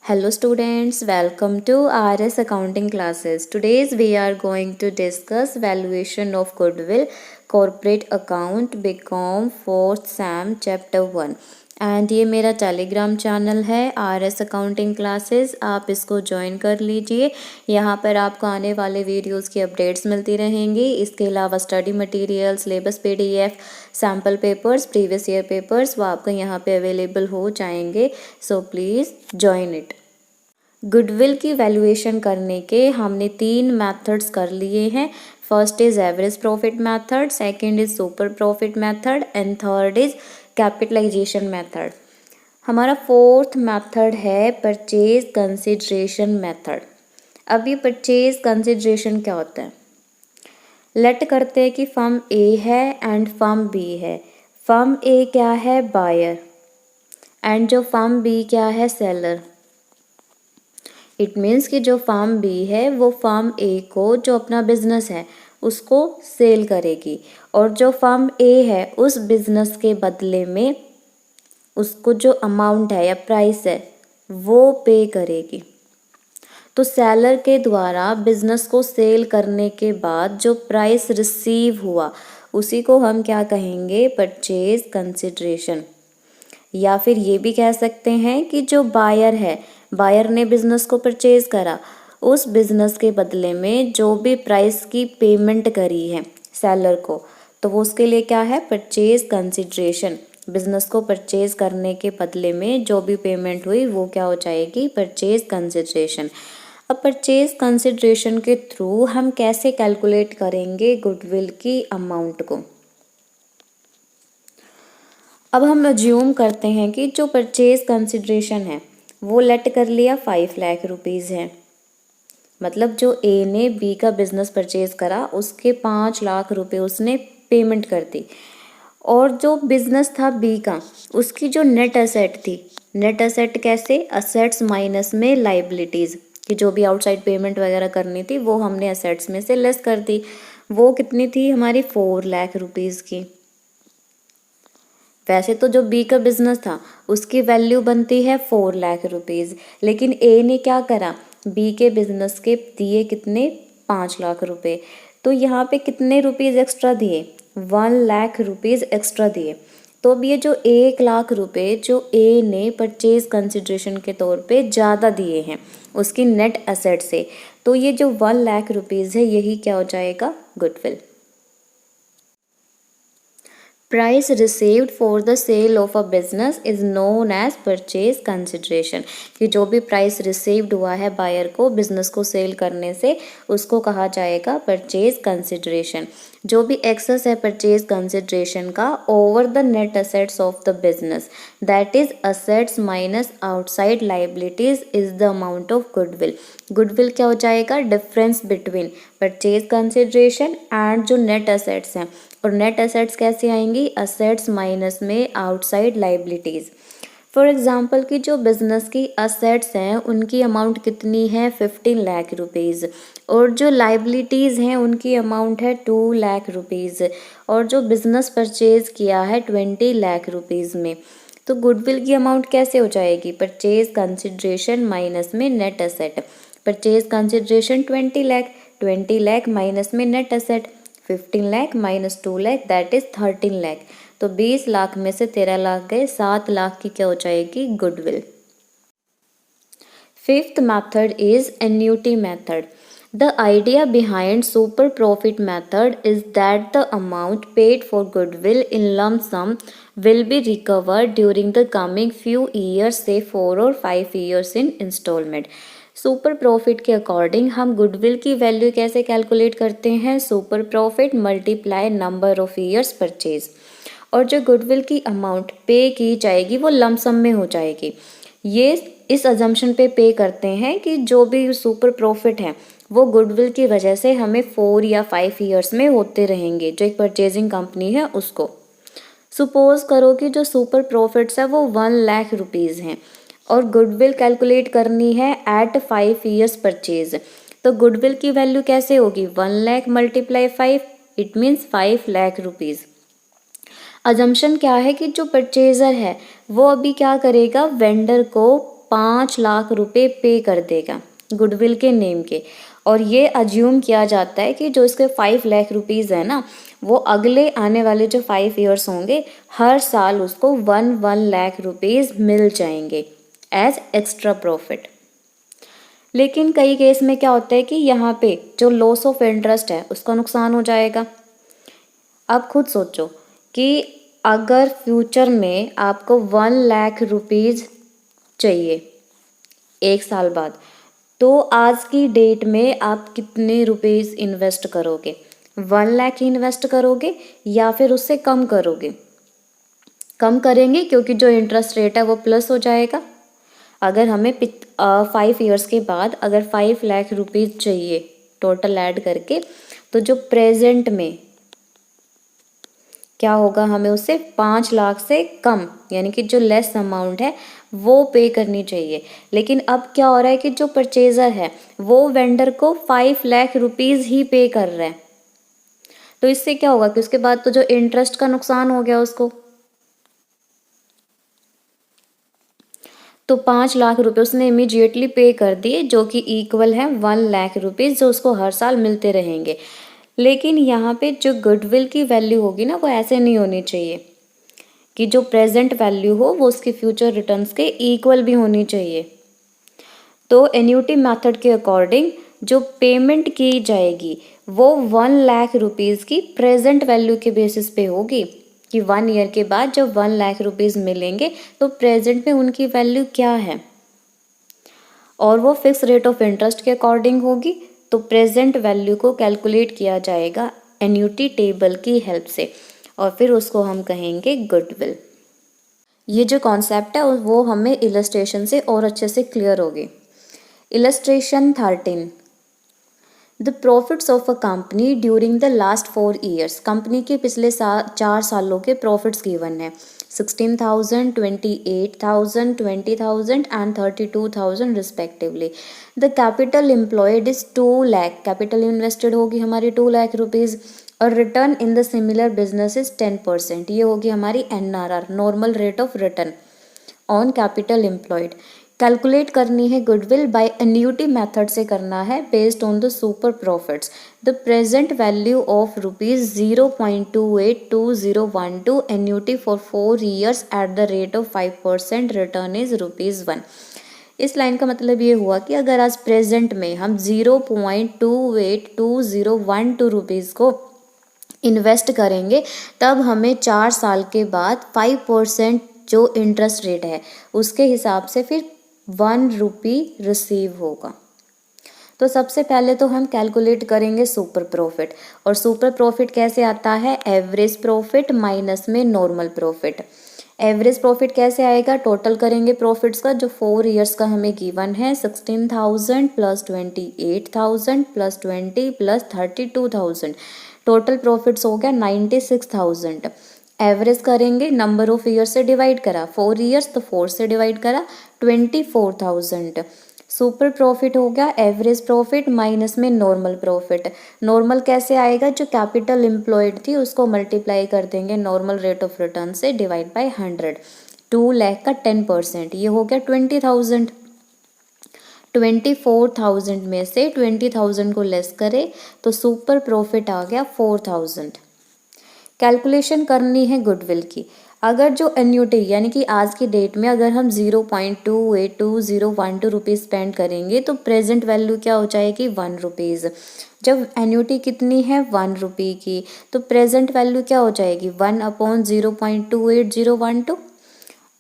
Hello students, welcome to RS accounting classes. Today we are going to discuss valuation of goodwill, corporate account, BCom 4th Sam chapter 1. And ये मेरा Telegram channel है RS accounting classes, आप इसको join कर लीजिए। यहाँ पर आपको आने वाले वीडियोस की अपडेट्स मिलती रहेंगी। इसके अलावा study material, syllabus PDF, sample papers, previous year papers वो आपको यहाँ पे अवेलेबल हो जाएंगे। So please join it. Goodwill की वैल्यूएशन करने के हमने 3 मेथड्स कर लिए हैं। First is average profit method, second is super profit method and third is capitalisation method. हमारा फोर्थ मेथड है परचेज कंसिडरेशन मेथड। अब ये परचेज कंसिडरेशन क्या होता है? लेट करते हैं कि फर्म ए है एंड फर्म बी है। फर्म ए क्या है? बायर। एंड जो फर्म बी क्या है? सेलर। इट मीन्स कि जो फर्म बी है वो फर्म ए को जो अपना बिजनेस है उसको सेल करेगी और जो फर्म ए है उस बिजनेस के बदले में उसको जो अमाउंट है या प्राइस है वो पे करेगी। तो सेलर के द्वारा बिजनेस को सेल करने के बाद जो प्राइस रिसीव हुआ उसी को हम क्या कहेंगे? Purchase consideration. या फिर ये भी कह सकते हैं कि जो बायर है, बायर ने बिजनेस को परचेज करा, उस बिजनेस के बदले में जो भी प्राइस की पेमेंट करी है सेलर को, तो वो उसके लिए क्या है? Purchase consideration. बिजनेस को परचेज करने के बदले में जो भी पेमेंट हुई वो क्या हो जाएगी? Purchase consideration. अब परचेज कंसिडरेशन के थ्रू हम कैसे कैलकुलेट करेंगे गुडविल की अमाउंट को? अब हम अज्यूम करते हैं कि जो परचेज कंसिडरेशन है वो लेट कर लिया 5 लाख रुपीज़ है। मतलब जो ए ने बी का बिजनेस परचेज करा उसके 5 लाख रुपए उसने पेमेंट कर दी। और जो बिजनेस था बी का उसकी जो नेट एसेट थी, नेट एसेट कैसे? असेट्स माइनस में लाइबिलिटीज़, कि जो भी आउटसाइड पेमेंट वगैरह करनी थी वो हमने असेट्स में से लेस कर दी। वो कितनी थी? हमारी 4 लाख रुपीज़ की। वैसे तो जो बी का बिजनेस था उसकी वैल्यू बनती है 4 लाख रुपीज़, लेकिन ए ने क्या करा? बी के बिजनेस के दिए कितने? 5 लाख रुपए। तो यहाँ पे कितने रुपीज़ एक्स्ट्रा दिए? 1 लाख रुपीज़ एक्स्ट्रा दिए। तो अब ये जो 1 लाख रुपए जो ए ने परचेज कंसिडरेशन के तौर पे ज़्यादा दिए हैं उसकी नेट एसेट से, तो ये जो 1 लाख रुपीज़ है यही क्या हो जाएगा? Goodwill. Price received for the sale of a business is known as purchase consideration. कि जो भी प्राइस रिसीव्ड हुआ है बायर को बिजनेस को सेल करने से उसको कहा जाएगा परचेज कंसिडरेशन। जो भी एक्सेस है परचेज कंसिडरेशन का over the net assets of the business, that is assets minus outside liabilities, is the amount of goodwill. Goodwill क्या हो जाएगा? Difference between purchase consideration and जो नेट असेट्स हैं। और नेट एसेट्स कैसे आएंगी? असेट्स माइनस में आउटसाइड लाइबिलिटीज़। फॉर एग्जांपल कि जो बिजनेस की असेट्स हैं उनकी अमाउंट कितनी है? 15 लाख रुपीज़। और जो लाइबिलिटीज़ हैं उनकी अमाउंट है 2 लाख रुपीज़। और जो बिजनेस परचेज किया है 20 लाख रुपीज़ में। तो गुडविल की अमाउंट कैसे हो जाएगी? परचेज कंसिडरेशन माइनस में net asset. Purchase consideration 20 lakh minus में net asset 15 lakh minus 2 lakh that is 13 lakh. तो 20 लाख में से 13 लाख गए, 7 लाख की क्या हो जाएगी? Goodwill. Fifth method is annuity method. The idea behind super profit method is that the amount paid for goodwill in lump sum will be recovered during the coming few years, say 4 or 5 years in installment. Super profit के according हम goodwill की value कैसे calculate करते हैं? Super profit multiply number of years purchase. और जो goodwill की amount पे की जाएगी वो लमसम में हो जाएगी। ये इस अजम्पशन पे करते हैं कि जो भी सुपर प्रॉफिट है वो गुडविल की वजह से हमें 4 या 5 ईयर्स में होते रहेंगे। जो एक परचेजिंग कंपनी है उसको सपोज करो कि जो सुपर प्रॉफिट्स है वो 1 लाख रुपीज़ हैं और गुडविल कैलकुलेट करनी है एट 5 ईयर्स परचेज। तो गुडविल की वैल्यू कैसे होगी? 1 lakh multiply 5, it means 5 lakh rupees. Assumption क्या है कि जो परचेजर है वो अभी क्या करेगा? वेंडर को 5 लाख रुपए पे कर देगा गुडविल के नेम के। और ये अज्यूम किया जाता है कि जो इसके 5 लाख रुपीज़ है ना, वो अगले आने वाले जो 5 ईयर्स होंगे हर साल उसको 1 लाख रुपीज़ मिल जाएंगे एज एक्स्ट्रा प्रॉफिट। लेकिन कई केस में क्या होता है कि यहाँ पे जो लॉस ऑफ इंटरेस्ट है उसका नुकसान हो जाएगा। अब खुद सोचो कि अगर फ्यूचर में आपको 1 लाख रुपीज़ चाहिए 1 साल बाद, तो आज की डेट में आप कितने रुपीज़ इन्वेस्ट करोगे? 1 लाख इन्वेस्ट करोगे या फिर उससे कम करोगे? कम करेंगे क्योंकि जो इंटरेस्ट रेट है वो प्लस हो जाएगा। अगर हमें 5 ईयर्स के बाद अगर 5 लाख रुपीज़ चाहिए टोटल ऐड करके, तो जो प्रेजेंट में क्या होगा, हमें उससे 5 लाख से कम यानी कि जो लेस अमाउंट है वो पे करनी चाहिए। लेकिन अब क्या हो रहा है कि जो परचेज़र है वो वेंडर को 5 लाख रुपीज़ ही पे कर रहा है। तो इससे क्या होगा कि उसके बाद तो जो इंटरेस्ट का नुकसान हो गया उसको। तो 5 लाख रुपए उसने इमीडिएटली पे कर दिए, जो कि इक्वल है 1 लाख रुपीज़, जो उसको हर साल मिलते रहेंगे। लेकिन यहाँ पे जो गुडविल की वैल्यू होगी ना, वो ऐसे नहीं होनी चाहिए कि जो प्रेजेंट वैल्यू हो वो उसकी फ्यूचर रिटर्न्स के इक्वल भी होनी चाहिए। तो एन्यूटी मेथड के अकॉर्डिंग जो पेमेंट की जाएगी वो 1 लाख रुपीज़ की प्रेजेंट वैल्यू के बेसिस पे होगी कि 1 ईयर के बाद जब 1 लाख रुपीज़ मिलेंगे तो प्रेजेंट में उनकी वैल्यू क्या है, और वो फिक्स रेट ऑफ इंटरेस्ट के अकॉर्डिंग होगी। तो प्रेजेंट वैल्यू को कैलकुलेट किया जाएगा एन्यूटी टेबल की हेल्प से, और फिर उसको हम कहेंगे गुडविल। ये जो कॉन्सेप्ट है वो हमें इलस्ट्रेशन से और अच्छे से क्लियर होगी। Illustration 13, the profits of a company during the last 4 years. Company के पिछले 4 सालों के प्रॉफिट्स गिवन है 16,000, 28,000, 20,000 and 32,000 respectively. The capital employed is 2 lakh, capital invested होगी हमारी 2 लाख रुपीज़, और return in the similar business is 10%। ये होगी हमारी NRR, normal rate of return on capital employed. Calculate करनी है गुडविल बाय एन्यूटी मेथड से करना है based on the super profits. The present value of ₹0.282012 annuity for 4 years eight the rate of 5%, return is ₹1। इस line का मतलब ये हुआ कि अगर आज प्रेजेंट में हम 0.282012 रुपीज़ को इन्वेस्ट करेंगे, तब हमें 4 साल के बाद 5% जो इंटरेस्ट रेट है उसके हिसाब से फिर 1 रुपी रिसीव होगा। तो सबसे पहले तो हम कैलकुलेट करेंगे सुपर प्रॉफिट, और सुपर प्रॉफिट कैसे आता है, एवरेज प्रॉफिट माइनस में नॉर्मल प्रॉफिट। एवरेज प्रॉफिट कैसे आएगा, टोटल करेंगे प्रॉफिट्स का जो 4 ईयर्स का हमें गिवन है 16,000 plus 28,000 plus 20 plus 32,000, total profits हो गया 96,000। एवरेज करेंगे नंबर ऑफ ईयर से डिवाइड करा, 4 ईयर्स तो 4 से डिवाइड करा 24,000। सुपर प्रॉफिट हो गया एवरेज प्रॉफिट माइनस में नॉर्मल प्रॉफिट। नॉर्मल कैसे आएगा, जो कैपिटल एम्प्लॉयड थी उसको मल्टीप्लाई कर देंगे नॉर्मल रेट ऑफ रिटर्न से डिवाइड बाय 100। 2 लाख का 10%, ये हो गया 20,000। 24,000 में से 20,000 को लेस करें तो सुपर प्रॉफिट आ गया 4,000। कैलकुलेशन करनी है गुडविल की। अगर जो एन्यूटी यानी कि आज की डेट में अगर हम 0.282012 रुपीज़ स्पेंड करेंगे तो प्रेजेंट वैल्यू क्या हो जाएगी 1 रुपीज़। जब एन्यूटी कितनी है 1 रुपी की, तो प्रेजेंट वैल्यू क्या हो जाएगी 1/0.282012,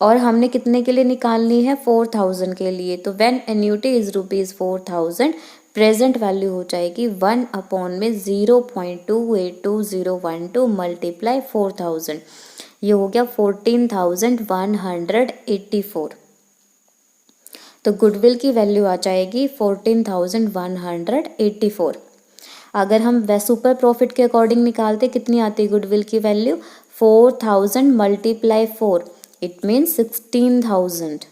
और हमने कितने के लिए निकालनी है 4,000 के लिए। तो when annuity is ₹4,000, present value हो जाएगी 1/0.282012 मल्टीप्लाई 4,000, ये हो गया 14,184। तो गुडविल की वैल्यू आ जाएगी 14,184। अगर हम सुपर प्रॉफिट के अकॉर्डिंग निकालते कितनी आती है गुडविल की वैल्यू, 4,000 मल्टीप्लाई 4, इट मीन्स 16,000।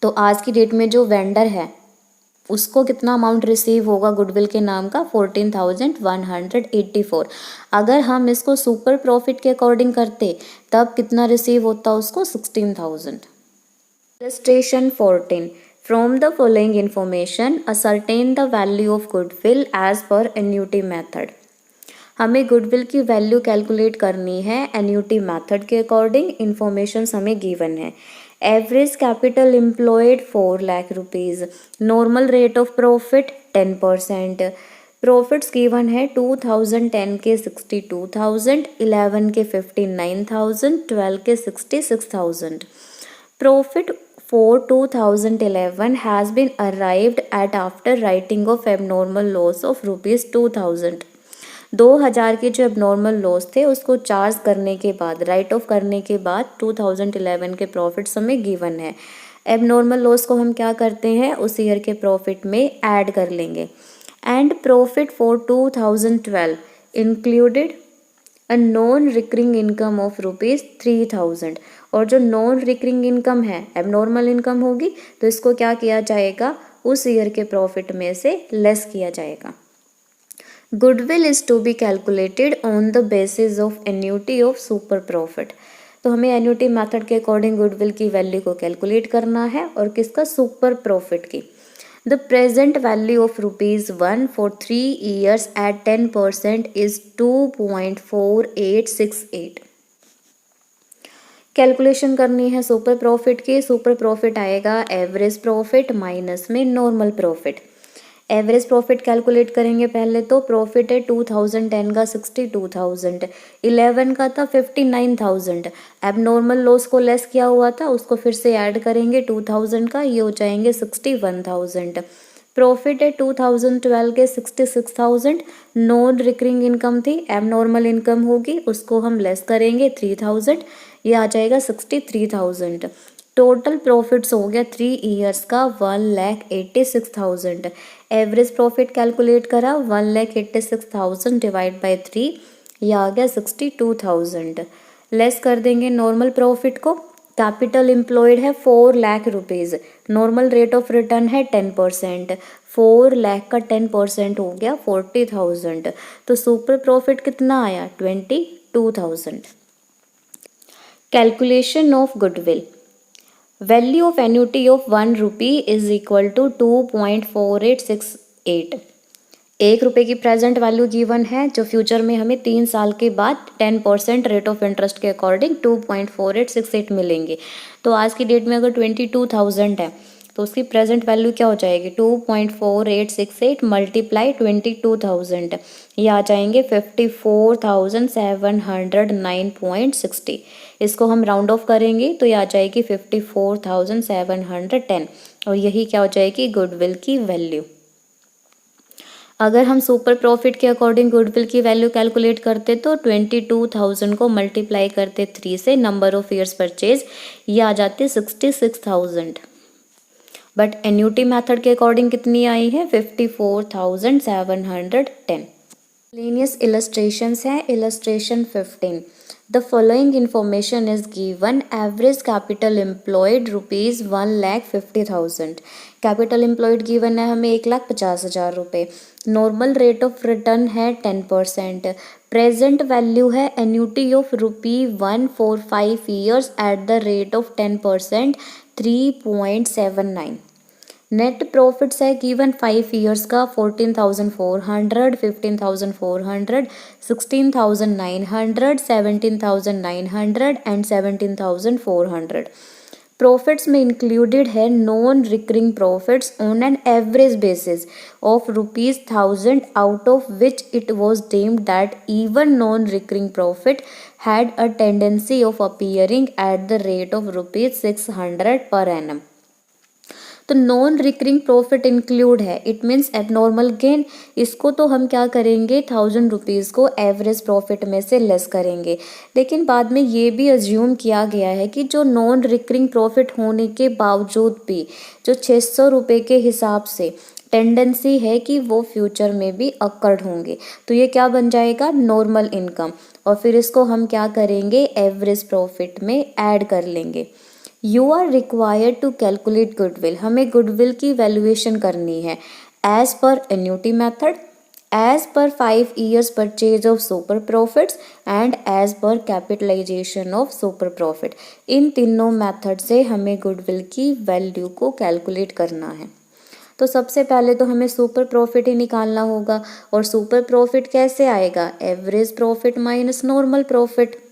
तो आज की डेट में जो वेंडर है उसको कितना अमाउंट रिसीव होगा गुडविल के नाम का 14,184। अगर हम इसको सुपर प्रॉफिट के अकॉर्डिंग करते तब कितना रिसीव होता उसको 16,000। Illustration 14. From the following information, ascertain the value of goodwill as per annuity method. हमें गुडविल की वैल्यू कैलकुलेट करनी है एन्यूटी मेथड के अकॉर्डिंग. इंफॉर्मेशन हमें गिवन है. Average capital employed 4 lakh rupees. Normal rate of profit 10%. Profits given है 2010 के 62,000, 11 के 59,000, 12 के 66,000. Profit for 2011 has been arrived at after writing of abnormal loss of rupees 2000. 2000 के जो एबनॉर्मल लॉस थे उसको चार्ज करने के बाद, राइट ऑफ करने के बाद 2011 के प्रॉफिट्स हमें गिवन है. एबनॉर्मल लॉस को हम क्या करते हैं, उस ईयर के प्रॉफिट में ऐड कर लेंगे. And profit for 2012 included a non recurring income of rupees 3000. और जो नॉन रिकरिंग इनकम है, एबनॉर्मल इनकम होगी, तो इसको क्या किया जाएगा, उस ईयर के प्रॉफिट में से लेस किया जाएगा. Goodwill is to be calculated on the basis of annuity of super profit. तो हमें एन्यूटी मेथड के अकॉर्डिंग गुडविल की वैल्यू को कैलकुलेट करना है, और किसका, सुपर प्रॉफिट की. The present value of ₹1 for 3 years at 10% is 2.4868. Calculation करनी है सुपर प्रॉफिट की. सुपर प्रॉफिट आएगा एवरेज प्रॉफिट माइनस में normal profit. Average profit calculate करेंगे पहले. तो प्रॉफिट है 2010 का 62,000, 11 का था 59,000. अब नॉर्मल लॉस को लेस किया हुआ था, उसको फिर से ऐड करेंगे 2000 का, ये हो जाएंगे 61,000. प्रॉफिट है 2012 के 66,000. नॉन रिकरिंग इनकम थी, एब नॉर्मल इनकम होगी, उसको हम लेस करेंगे 3000, ये आ जाएगा 63,000. टोटल प्रॉफिट्स हो गया 3 years का 1,86,000. एवरेज प्रॉफिट कैलकुलेट करा, 1,86,000 डिवाइड बाई 3, ये आ गया 62,000. लेस कर देंगे नॉर्मल प्रॉफिट को. कैपिटल एम्प्लॉयड है 4 lakh rupees. Normal rate of return है 10%. 4 लाख का 10% हो गया 40,000. तो सुपर प्रॉफिट कितना आया, 22,000. Calculation of goodwill. Value of annuity of 1 rupee is equal to 2.4868. 1 रुपये की प्रेजेंट वैल्यू गिवन है, जो फ्यूचर में हमें 3 साल के बाद 10% रेट ऑफ इंटरेस्ट के अकॉर्डिंग 2.4868 मिलेंगे. तो आज की डेट में अगर 22,000 है, तो उसकी प्रेजेंट वैल्यू क्या हो जाएगी, 2.4868 मल्टीप्लाई 22,000, ये आ जाएंगे 54,709.60. इसको हम राउंड ऑफ करेंगे तो ये आ जाएगी 54,710, और यही क्या हो जाएगी, गुडविल की वैल्यू. अगर हम सुपर प्रॉफिट के अकॉर्डिंग गुडविल की वैल्यू कैलकुलेट करते तो 22,000 को मल्टीप्लाई करते 3 से, नंबर ऑफ ईयर्स परचेज, ये आ जाती 66,000. बट एन्यूटी मेथड के अकॉर्डिंग कितनी आई है, 54,710. लीनियस इलस्ट्रेशंस है. Illustration 15. The following information is given. Average capital employed ₹1,50,000. Capital employed given है हमें 1,50,000 रुपये. नॉर्मल रेट ऑफ रिटर्न है 10%. प्रेजेंट वैल्यू है annuity of ₹1 for 5 years eight the rate of 10%, 3.79. Net profits है given 5 years का 14,400, 15,400, 16,900, 17,900 and 17,400. Profits में included है non recurring profits on an average basis of ₹1,000, out of which it was deemed that even non recurring profit had a tendency of appearing eight the rate of ₹600 per annum. तो non recurring profit include है, it means abnormal gain. इसको तो हम क्या करेंगे, 1,000 rupees को average profit में से लेस करेंगे. लेकिन बाद में ये भी अज्यूम किया गया है कि जो नॉन रिकरिंग प्रॉफिट होने के बावजूद भी जो 600 रुपये के हिसाब से टेंडेंसी है कि वो फ्यूचर में भी अकर्ड होंगे, तो ये क्या बन जाएगा, नॉर्मल इनकम. और फिर इसको हम क्या करेंगे, एवरेज प्रॉफिट में ऐड कर लेंगे. You are required to calculate goodwill. हमें गुडविल की वैल्यूएशन करनी है as per annuity method, as per 5 years purchase of super profits and as per capitalization of super profit. इन तीनों मेथड से हमें गुडविल की वैल्यू को कैलकुलेट करना है। तो सबसे पहले तो हमें सुपर प्रॉफिट ही निकालना होगा, और सुपर प्रॉफिट कैसे आएगा? Average profit minus normal profit.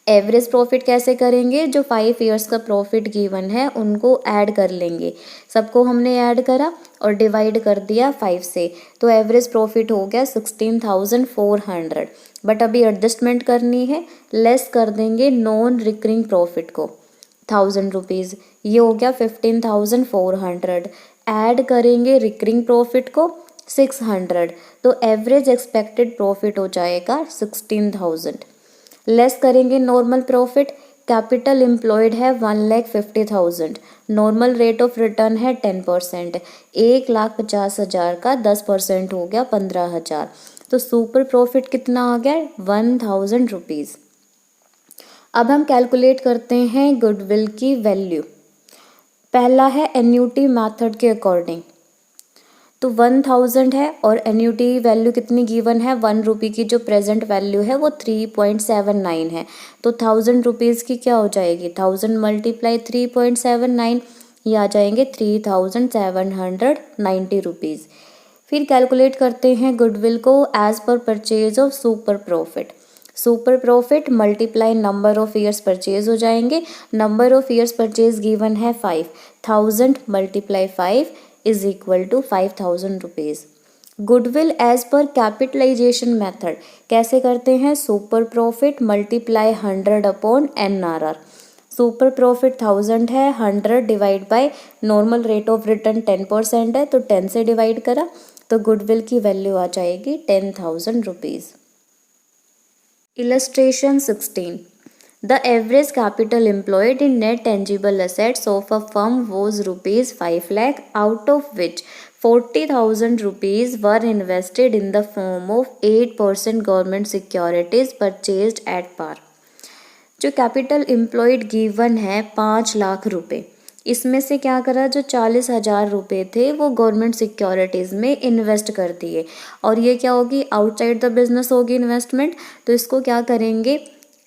Average profit कैसे करेंगे? जो 5 years का प्रॉफिट गिवन है उनको ऐड कर लेंगे। सबको हमने ऐड करा और डिवाइड कर दिया 5 से, तो एवरेज प्रॉफिट हो गया 16,400। बट अभी एडजस्टमेंट करनी है, लेस कर देंगे नॉन रिकरिंग प्रॉफिट को 1,000 रुपीज़, ये हो गया 15,400। ऐड करेंगे रिकरिंग प्रॉफिट को 600, तो एवरेज एक्सपेक्टेड प्रॉफिट हो जाएगा 16,000। लेस करेंगे नॉर्मल प्रॉफिट, कैपिटल एम्प्लॉयड है 1,50,000, नॉर्मल रेट ऑफ रिटर्न है 10%, 1,50,000 का 10% हो गया 15,000, तो सुपर प्रॉफिट कितना आ गया? 1,000 रुपीज़। अब हम कैलकुलेट करते हैं गुडविल की वैल्यू। पहला है एन्यूटी मेथड के अकॉर्डिंग, तो 1,000 है और एन्यूटी वैल्यू कितनी गिवन है? 1 रुपये की जो प्रेजेंट वैल्यू है वो 3.79 है, तो 1,000 रुपीज़ की क्या हो जाएगी? 1,000 मल्टीप्लाई 3.79, ये आ जाएंगे 3,790 रुपीज़। फिर कैलकुलेट करते हैं गुडविल को as per purchase of super profit. Super profit multiply number of years purchase हो जाएंगे। Number of years purchase given है 5, 1,000 multiply 5 is equal to 5,000 rupees. Goodwill as per capitalisation method कैसे करते हैं? Super profit multiply 100 upon NRR। Super profit 1,000 है, 100 divide by normal rate of return 10% है, तो 10 से डिवाइड करा तो गुडविल की वैल्यू आ जाएगी 10,000 rupees. Illustration 16. The average capital employed in net tangible assets of a firm was rupees 5 lakh, out of which 40,000 rupees were invested in the form of 8% government securities purchased at par. जो capital employed given है 5 लाख रुपए, इसमें से क्या करा? जो 40,000 रुपये थे वो गवर्नमेंट सिक्योरिटीज़ में इन्वेस्ट कर दिए, और ये क्या होगी? आउटसाइड द बिजनेस होगी इन्वेस्टमेंट, तो इसको क्या करेंगे?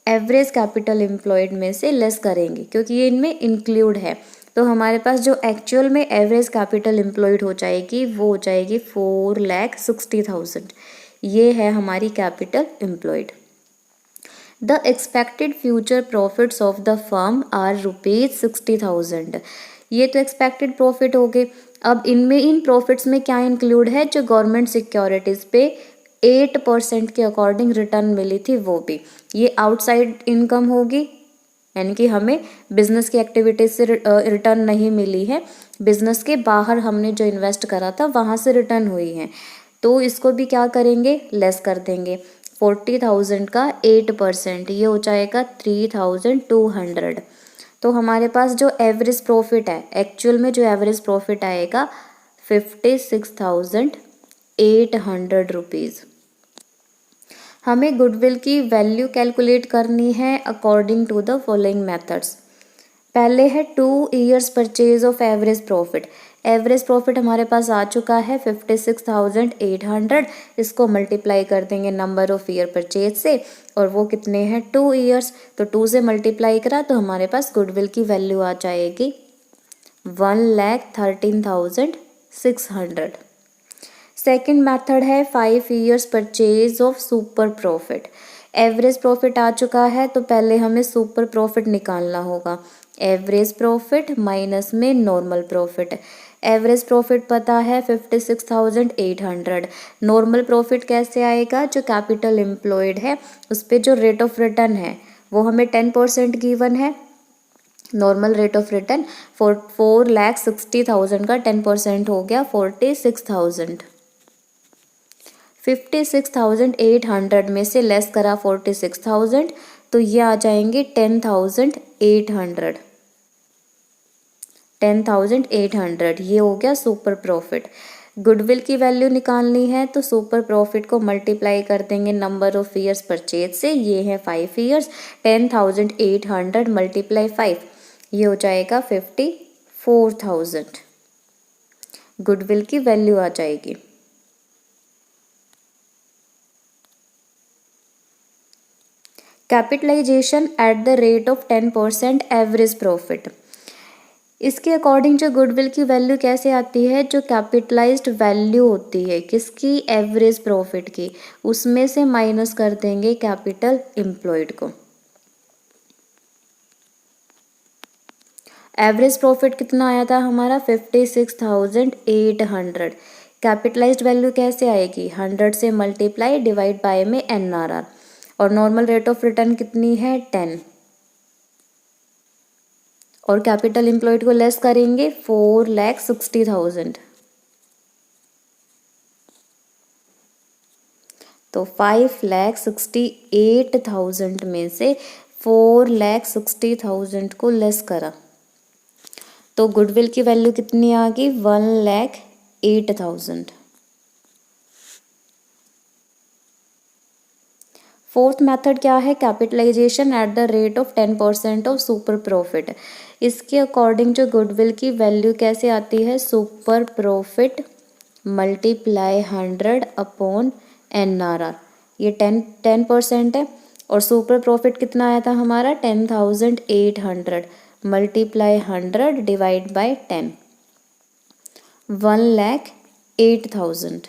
एवरेज कैपिटल एम्प्लॉयड में से लेस करेंगे, क्योंकि ये इनमें इंक्लूड है। तो हमारे पास जो एक्चुअल में एवरेज कैपिटल एम्प्लॉयड हो जाएगी वो हो जाएगी 4,60,000। ये है हमारी capital employed. The expected future profits of the firm are rupees 60,000। ये तो एक्सपेक्टेड प्रॉफिट हो गए। अब इनमें इन प्रॉफिट्स में क्या इंक्लूड है? जो गवर्नमेंट सिक्योरिटीज़ पे 8% के अकॉर्डिंग रिटर्न मिली थी वो भी। ये आउटसाइड इनकम होगी, यानी कि हमें बिजनेस की एक्टिविटीज से रिटर्न नहीं मिली है, बिजनेस के बाहर हमने जो इन्वेस्ट करा था वहाँ से रिटर्न हुई है, तो इसको भी क्या करेंगे? लेस कर देंगे। 40,000 का 8%, ये हो जाएगा 3,200। तो हमारे पास जो एवरेज प्रॉफिट है, एक्चुअल में जो एवरेज प्रॉफिट आएगा 56,800 रुपीज़। हमें गुडविल की वैल्यू कैलकुलेट करनी है according to the following methods. पहले है 2 years purchase of average profit. Average profit हमारे पास आ चुका है 56,800, इसको मल्टीप्लाई कर देंगे नंबर ऑफ ईयर परचेज से, और वो कितने हैं? 2 years, तो 2 से मल्टीप्लाई करा तो हमारे पास गुडविल की वैल्यू आ जाएगी 1,13,600। सेकेंड मेथड है 5 years purchase of super profit. Average profit आ चुका है, तो पहले हमें सुपर प्रॉफिट निकालना होगा। एवरेज प्रॉफिट माइनस में नॉर्मल प्रॉफिट। एवरेज प्रॉफिट पता है 56,800। नॉर्मल प्रॉफिट कैसे आएगा? जो कैपिटल एम्प्लॉयड है उस पर जो रेट ऑफ रिटर्न है वो हमें 10% गिवन है। नॉर्मल रेट ऑफ रिटर्न 4,60,000 का 10% हो गया 46,000। 56,800 में से लेस करा 46,000, तो ये आ जाएंगे 10,800। 10,800 ये हो गया सुपर प्रॉफिट। गुडविल की वैल्यू निकालनी है तो सुपर प्रॉफिट को मल्टीप्लाई कर देंगे नंबर ऑफ ईयर्स परचेज से, ये है 5 years। 10,800 मल्टीप्लाई 5, ये हो जाएगा 54,000। गुडविल की वैल्यू आ जाएगी। Capitalisation at the rate of 10% average profit. इसके अकॉर्डिंग जो गुडविल की वैल्यू कैसे आती है, जो कैपिटलाइज्ड वैल्यू होती है किसकी, एवरेज प्रॉफिट की, उसमें से माइनस कर देंगे कैपिटल एम्प्लॉयड को। एवरेज प्रॉफिट कितना आया था हमारा 56,800। कैपिटलाइज्ड वैल्यू कैसे आएगी, 100 से मल्टीप्लाई डिवाइड बाय में NRR, और नॉर्मल रेट ऑफ रिटर्न कितनी है 10, और कैपिटल एम्प्लॉयड को लेस करेंगे 4,60,000, तो 5,68,000 में से 4,60,000 को लेस करा तो गुडविल की वैल्यू कितनी आ गई 1,08,000। फोर्थ मेथड क्या है, capitalisation at the rate of 10% of super profit. इसके अकॉर्डिंग जो गुडविल की वैल्यू कैसे आती है, super profit multiply 100 upon NRR, ये 10% है, और सुपर प्रॉफिट कितना आया था हमारा 10,800 multiply 100 divide by 10, 1,08,000।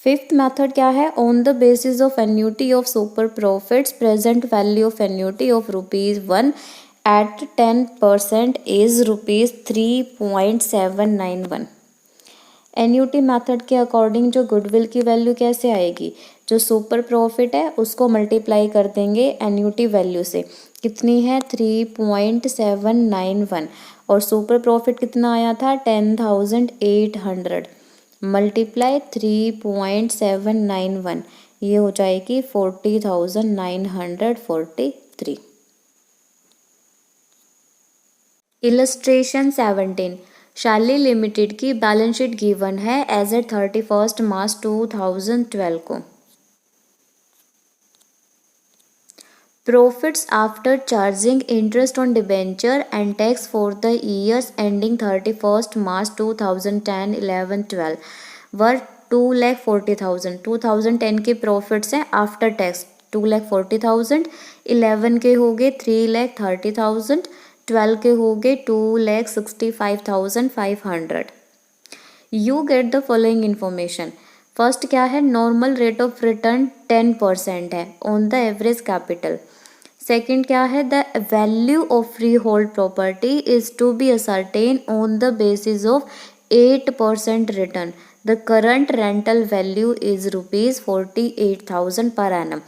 Fifth method क्या है, on the basis of annuity of super profits present value of annuity of ₹1 at 10% is ₹3.791। Annuity method के अकॉर्डिंग जो गुडविल की वैल्यू कैसे आएगी, जो सुपर प्रॉफिट है उसको मल्टीप्लाई कर देंगे एन्यूटी वैल्यू से, कितनी है 3.791, और सुपर प्रॉफिट कितना आया था 10,800 मल्टीप्लाई 3.791, ये हो जाएगी 40,943। इलस्ट्रेशन 17, शाली लिमिटेड की बैलेंस शीट गिवन है एज एट 31 मार्च 2012 को। Profits after charging interest on debenture and tax for the years ending 31 मार्च 2010, 11, 12 वर 2,40,000। 2010 के प्रॉफिट्स हैं आफ्टर टैक्स 2,40,000, 11 के हो गए 3,30,000, 12 के हो गए 2,65,500। You get the following information. First क्या है, नॉर्मल रेट ऑफ रिटर्न 10% है on the average capital. Second क्या है, the value of freehold property is to be ascertain on the basis of 8% return. The current rental value is ₹48,000 per annum.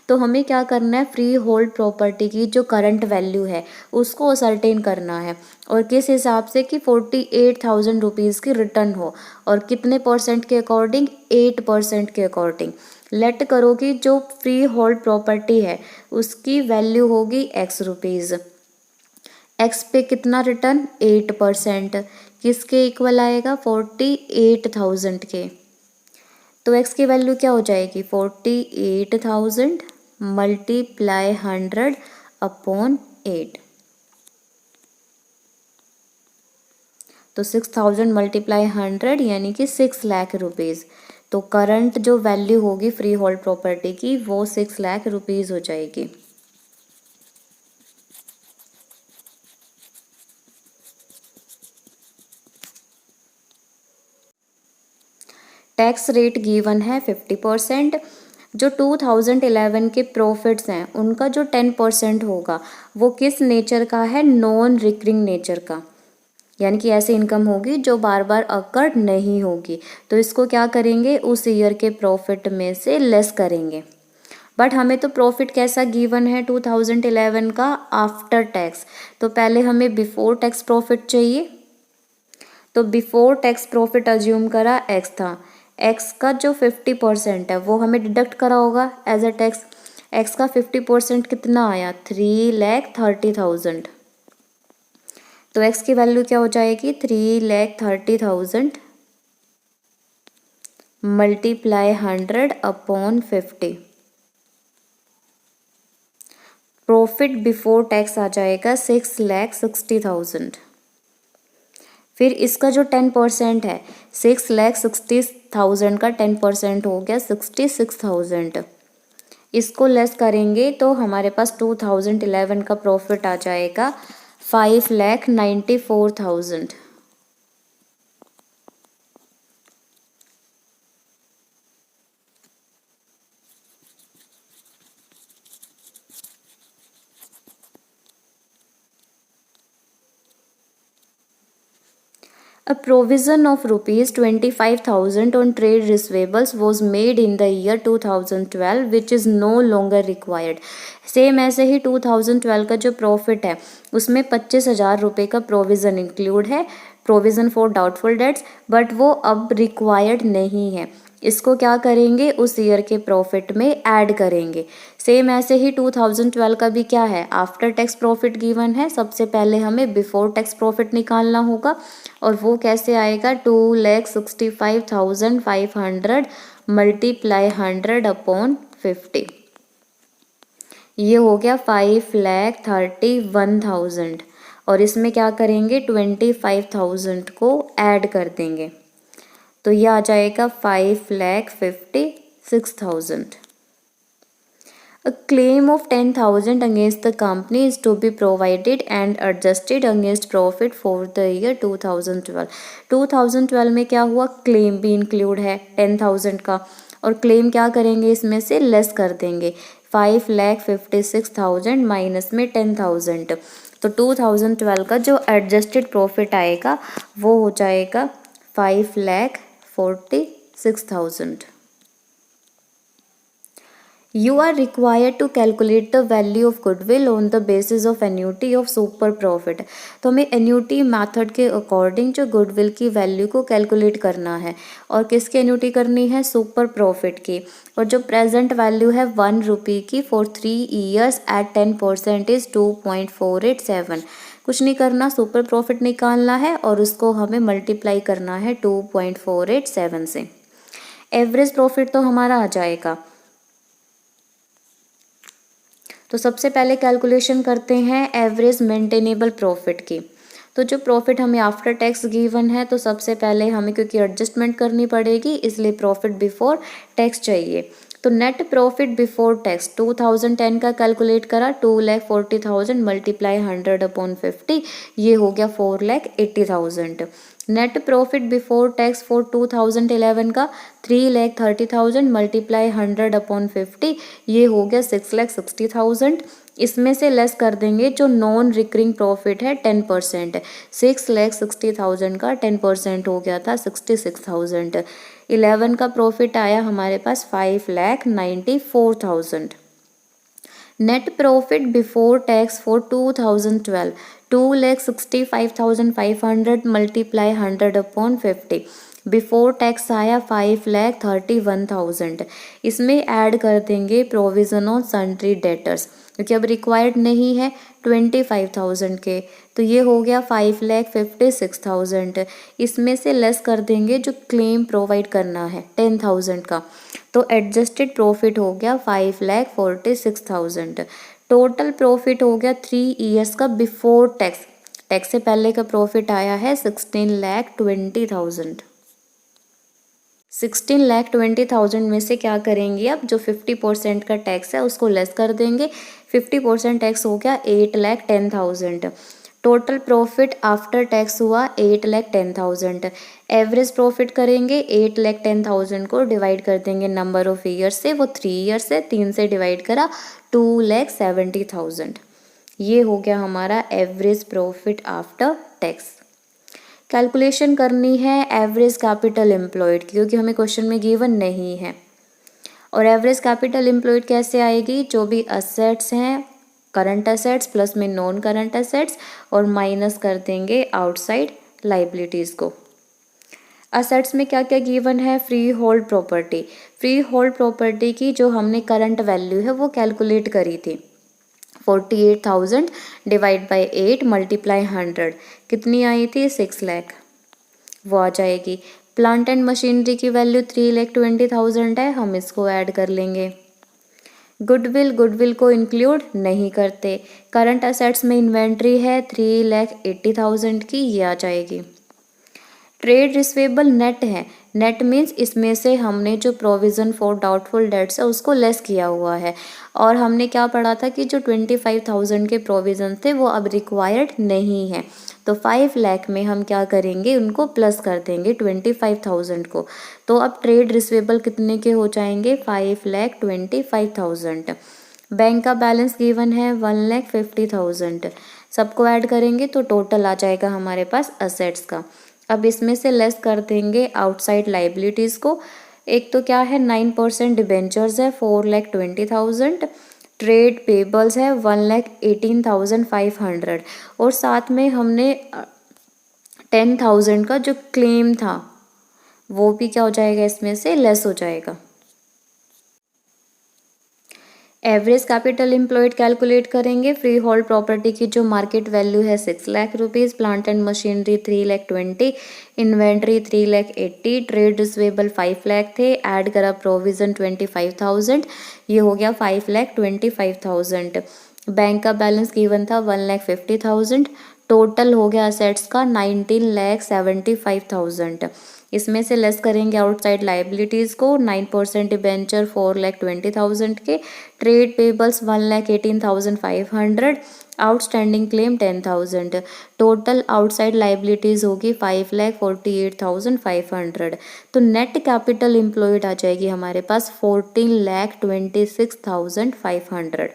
तो हमें क्या करना है, free hold property की जो करंट वैल्यू है उसको असर्टेन करना है, और किस हिसाब से कि 48,000 रुपीज़ की रिटर्न हो, और कितने परसेंट के अकॉर्डिंग, 8% के अकॉर्डिंग। लेट करो कि जो फ्री होल्ड प्रॉपर्टी है उसकी वैल्यू होगी X रुपीज़, X पे कितना रिटर्न 8%, किसके इक्वल आएगा 48,000 के। तो X की वैल्यू क्या हो जाएगी 48,000 मल्टीप्लाई 100 अपॉन 8, तो 6,000 मल्टीप्लाई 100 यानी कि 6 लाख रुपीज़। तो करंट जो वैल्यू होगी फ्री होल्ड प्रॉपर्टी की वो 6 लाख रुपीज़ हो जाएगी। टैक्स रेट गिवन है 50%। जो 2011 के प्रॉफिट्स हैं उनका जो 10% होगा वो किस नेचर का है, नॉन रिकरिंग नेचर का, यानी कि ऐसी इनकम होगी जो बार बार अकर नहीं होगी। तो इसको क्या करेंगे, उस ईयर के प्रॉफिट में से लेस करेंगे। बट हमें तो प्रॉफिट कैसा गिवन है 2011 का आफ्टर टैक्स, तो पहले हमें बिफोर टैक्स प्रॉफिट चाहिए। तो बिफोर टैक्स प्रॉफिट अज्यूम करा X था, X का जो 50% है वो हमें डिडक्ट करा होगा एज अ टैक्स। X का 50% कितना आया 3,30,000, तो X की वैल्यू क्या हो जाएगी 3,30,000 multiply 100 upon 50, profit before tax आ जाएगा 6,60,000। फिर इसका जो 10% है 6,60,000 का 10% हो गया 66,000, इसको लेस करेंगे तो हमारे पास 2011 का प्रॉफिट आ जाएगा 5,94,000। A provision of rupees 25,000 on trade receivables was made in the year 2012 which is no longer required। Same ऐसे ही 2012 का जो प्रॉफिट है उसमें 25,000 रुपये का प्रोविज़न इंक्लूड है, provision for doubtful debts, but वो अब रिक्वायर्ड नहीं है। इसको क्या करेंगे, उस ईयर के प्रॉफिट में ऐड करेंगे। सेम ऐसे ही 2012 का भी क्या है, आफ्टर टैक्स प्रॉफिट गिवन है। सबसे पहले हमें बिफोर टैक्स प्रॉफिट निकालना होगा और वो कैसे आएगा, 2,65,500 मल्टीप्लाई 100/50, ये हो गया 5,31,000। और इसमें क्या करेंगे, 25,000 को ऐड कर देंगे तो ये आ जाएगा 5,56,000। A claim of 10,000 against the company is to be provided and adjusted against profit for the year 2012। 2012 में क्या हुआ, क्लेम भी इंक्लूड है 10,000 का, और क्लेम क्या करेंगे, इसमें से लेस कर देंगे 5,56,000 माइनस में 10,000। तो 2012 का जो एडजस्टेड प्रॉफिट आएगा वो हो जाएगा 5,46,000। You are required to calculate the value of goodwill on the basis of annuity of super profit। तो हमें एन्यूटी मेथड के अकॉर्डिंग जो गुडविल की वैल्यू को कैलकुलेट करना है, और किसकी एन्यूटी करनी है, सुपर प्रॉफिट की। और जो प्रेजेंट वैल्यू है 1 रुपये की फॉर 3 ईयर्स एट 10% इज 2.487। कुछ नहीं करना, सुपर प्रॉफिट निकालना है और उसको हमें मल्टीप्लाई करना है 2.487 से। एवरेज प्रॉफिट तो हमारा आ जाएगा। तो सबसे पहले कैलकुलेशन करते हैं एवरेज मेंटेनेबल प्रॉफिट की। तो जो प्रॉफिट हमें आफ्टर टैक्स गिवन है, तो सबसे पहले हमें क्योंकि एडजस्टमेंट करनी पड़ेगी इसलिए प्रॉफिट बिफोर टैक्स चाहिए। तो नेट प्रॉफिट बिफोर टैक्स 2010 का कैलकुलेट करा, 2,40,000 मल्टीप्लाई 100/50, ये हो गया 4,80,000। Net profit before tax for 2011 का 3,30,000 मल्टीप्लाई 100/50, ये हो गया 6,60,000। इसमें से लेस कर देंगे जो नॉन रिकरिंग प्रॉफिट है 10%, 6,60,000 का 10% हो गया था 66,000। 11 का प्रॉफिट आया हमारे पास 5,94,000। Net profit before tax for 2012 2,65,500 multiply 100/50, before tax आया 5,31,000। इसमें ऐड कर देंगे प्रोविजन ऑन सन्ड्री डेटर्स, क्योंकि अब रिक्वायर्ड नहीं है 25,000 के, तो ये हो गया 5,56,000। इसमें से लेस कर देंगे जो क्लेम प्रोवाइड करना है 10,000 का, तो एडजस्टेड प्रॉफिट हो गया 5,46,000। टोटल प्रॉफिट हो गया 3 ईयर्स का बिफोर टैक्स, टैक्स से पहले का प्रॉफिट आया है 16,20,000। 16,20,000 में से क्या करेंगे, अब जो 50% का टैक्स है उसको लेस कर देंगे। 50% टैक्स हो गया 8,10,000। टोटल प्रॉफिट आफ्टर टैक्स हुआ 8,10,000। एवरेज प्रॉफिट करेंगे, 8,10,000 को डिवाइड कर देंगे नंबर ऑफ ईयर से, वो 3 ईयर्स से, 3 से डिवाइड करा 2,70,000। ये हो गया हमारा average profit after tax. Calculation करनी है एवरेज कैपिटल एम्प्लॉयड, क्योंकि हमें क्वेश्चन में गिवन नहीं है। और एवरेज कैपिटल एम्प्लॉयड कैसे आएगी, जो भी असेट्स हैं करंट असेट्स प्लस में नॉन करंट असेट्स, और माइनस कर देंगे आउटसाइड लाइबिलिटीज़ को। असेट्स में क्या क्या गिवन है, free hold property. Free hold property की जो हमने करंट वैल्यू है वो कैलकुलेट करी थी, 48,000 डिवाइड बाई 8 मल्टीप्लाई 100, कितनी आई थी, 6 लाख, वो आ जाएगी। प्लांट एंड मशीनरी की वैल्यू 3,20,000 है, हम इसको ऐड कर लेंगे। गुडविल को इंक्लूड नहीं करते। करंट असेट्स में इन्वेंट्री है 3,80,000 की, ये आ जाएगी। ट्रेड रिसीवेबल नेट है, नेट मीन्स इसमें से हमने जो प्रोविज़न फॉर डाउटफुल डेट्स है उसको लेस किया हुआ है। और हमने क्या पढ़ा था कि जो 25,000 के प्रोविज़न थे वो अब रिक्वायर्ड नहीं है, तो 5 लाख में हम क्या करेंगे, उनको प्लस कर देंगे 25,000 को। तो अब ट्रेड रिसीवेबल कितने के हो जाएंगे, 5,25,000। बैंक का बैलेंस गिवन है 1,50,000। सबको ऐड करेंगे तो टोटल आ जाएगा हमारे पास असेट्स का। अब इसमें से लेस कर देंगे आउटसाइड लाइबिलिटीज़ को। एक तो क्या है, 9% डिबेंचर्स है 4,20,000, ट्रेड पेबल्स है 1,18,500, और साथ में हमने 10,000 का जो क्लेम था वो भी क्या हो जाएगा, इसमें से लेस हो जाएगा। एवरेज कैपिटल एम्प्लॉयड कैलकुलेट करेंगे। फ्री होल्ड प्रॉपर्टी की जो मार्केट वैल्यू है 6 lakh rupees, plant and machinery 3,20,000, inventory 3,80,000, trade receivable 5 lakh थे, ऐड करा प्रोविजन 25,000, ये हो गया 5,25,000। बैंक का बैलेंस गिवन था 1,50,000, टोटल हो गया असेट्स का 19,75,000। इसमें से लेस करेंगे आउटसाइड लाइबिलिटीज़ को, 9% डिबेंचर 4,20,000 के, trade payables 1,18,500, outstanding claim 10,000, total outside liabilities होगी 5,48,500। तो नेट कैपिटल एम्प्लॉयड आ जाएगी हमारे पास 14,26,500।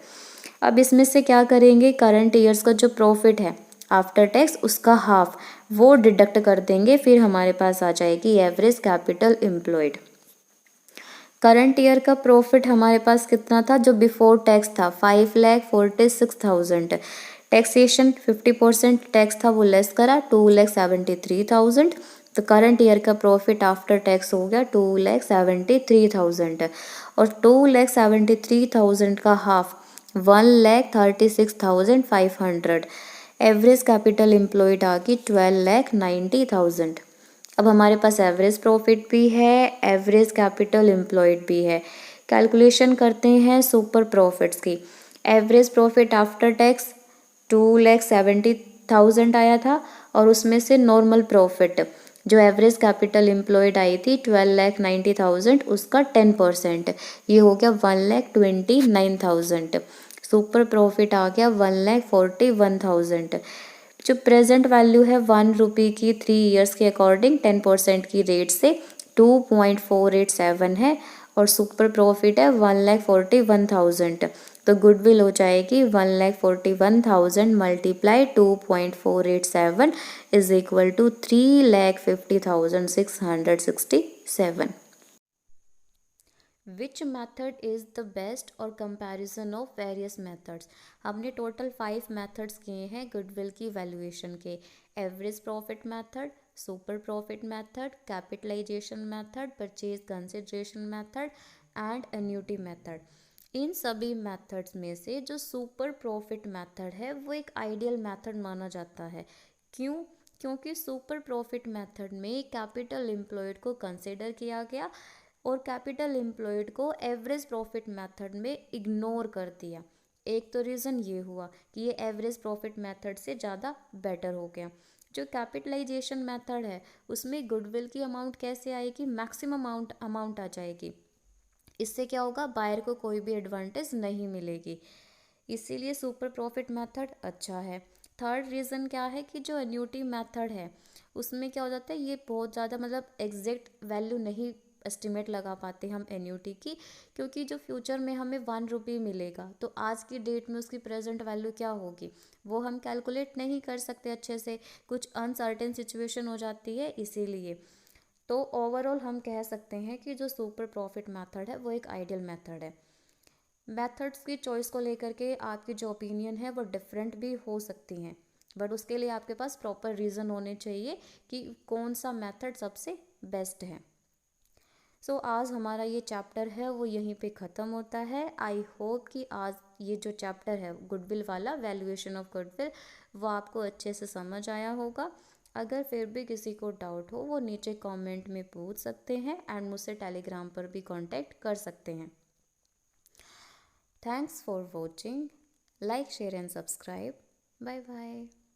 अब इसमें से क्या करेंगे, करंट ईयर्स का जो प्रॉफिट है आफ्टर टैक्स उसका हाफ वो डिडक्ट कर देंगे, फिर हमारे पास आ जाएगी average capital employed. Current year का प्रॉफिट हमारे पास कितना था, जो बिफोर टैक्स था 5,46,000, टैक्सेशन 50% टैक्स था वो लेस करा 2,73,000, तो करंट ईयर का प्रॉफिट आफ्टर टैक्स हो गया 2,73,000, और 2,73,000 का हाफ 1,36,500। एवरेज कैपिटल एम्प्लॉयड आ गई 12,90,000। अब हमारे पास एवरेज प्रॉफिट भी है, एवरेज कैपिटल एम्प्लॉयड भी है। कैलकुलेशन करते हैं सुपर प्रॉफिट्स की। एवरेज प्रॉफिट आफ्टर टैक्स 2,70,000 आया था, और उसमें से नॉर्मल प्रॉफिट जो एवरेज कैपिटल एम्प्लॉयड आई थी 12,90,000, उसका 10%, ये हो गया 1,29,000। सुपर प्रॉफिट आ गया 1,41,000। जो प्रेजेंट वैल्यू है 1 रुपये की 3 ईयर्स के अकॉर्डिंग 10% की रेट से 2.487 है, और सुपर प्रॉफिट है 1,41,000। तो गुडविल हो जाएगी 1,41,000 multiply 2.487 is equal to 3,50,667। Which method is the best और कंपैरिजन ऑफ वेरियस मेथड्स। हमने टोटल 5 मेथड्स किए हैं गुडविल की वैल्यूएशन के। Average profit method, super profit method, capitalization method, purchase consideration method and annuity method. इन सभी methods में से जो सुपर प्रॉफिट मेथड है वो एक आइडियल मेथड माना जाता है। क्यों? क्योंकि सुपर प्रॉफिट मेथड में कैपिटल एम्प्लॉयड को कंसिडर किया गया और कैपिटल एम्प्लॉयड को एवरेज प्रॉफिट मेथड में इग्नोर कर दिया। एक तो रीज़न ये हुआ कि ये एवरेज प्रॉफिट मेथड से ज़्यादा बेटर हो गया। जो कैपिटलाइजेशन मेथड है उसमें गुडविल की अमाउंट कैसे आएगी, मैक्सिमम अमाउंट आ जाएगी। इससे क्या होगा, बायर को कोई भी एडवांटेज नहीं मिलेगी, इसीलिए सुपर प्रॉफिट मेथड अच्छा है। थर्ड रीज़न क्या है कि जो एन्यूटी मेथड है उसमें क्या हो जाता है, ये बहुत ज़्यादा मतलब एग्जैक्ट वैल्यू नहीं एस्टिमेट लगा पाते हम एन्यूटी की, क्योंकि जो फ्यूचर में हमें 1 रुपये मिलेगा तो आज की डेट में उसकी प्रेजेंट वैल्यू क्या होगी वो हम कैलकुलेट नहीं कर सकते अच्छे से, कुछ अनसर्टेन सिचुएशन हो जाती है इसीलिए। तो ओवरऑल हम कह सकते हैं कि जो सुपर प्रॉफिट मेथड है वो एक आइडियल मेथड है। मेथड्स की चॉइस को लेकर के आपकी जो ओपिनियन है वो डिफरेंट भी हो सकती हैं, बट उसके लिए आपके पास प्रॉपर रीज़न होने चाहिए कि कौन सा मेथड सबसे बेस्ट है। आज हमारा ये चैप्टर है वो यहीं पे ख़त्म होता है। आई होप कि आज ये जो चैप्टर है गुडविल वाला, वैल्यूएशन ऑफ गुडविल, वो आपको अच्छे से समझ आया होगा। अगर फिर भी किसी को डाउट हो वो नीचे कमेंट में पूछ सकते हैं एंड मुझसे टेलीग्राम पर भी कांटेक्ट कर सकते हैं। Thanks for watching, like share and subscribe, bye bye.